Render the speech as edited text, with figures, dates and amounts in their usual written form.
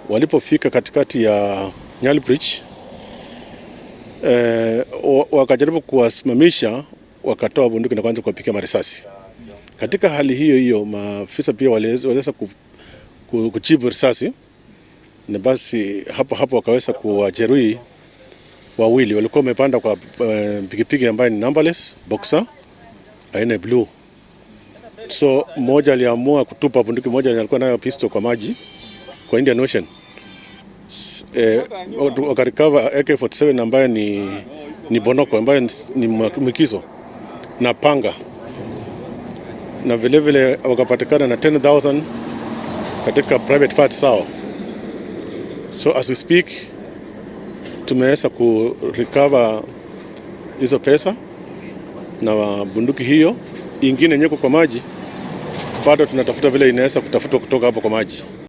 Walipofika katikati ya Nyali Bridge, wakajaribu kuwasimamisha, wakatoa bunduki na kuanza kuwapiga marisasi. Katika hali hiyo hiyo, maafisa pia waliweza kujibu risasi, na basi hapo wakaweza kuwajeruhi wawili. Walikuwa wamepanda kwa pikipiki ambayo ni numberless boxer aina blue. So mmoja aliamua kutupa bunduki, mmoja alikuwa nayo pistol kwa maji kwa Indian Ocean. Wakarecover AK-47 ambayo ni bonoko, ambayo ni mwikizo na panga, na vile wakapatikana na 10,000 katika private parts sao. So as we speak, tumeweza kurecover hizo pesa na bunduki hiyo. Ingine nyeko kwa maji, bado tunatafuta vile inaweza kutafutwa kutoka hapo kwa maji.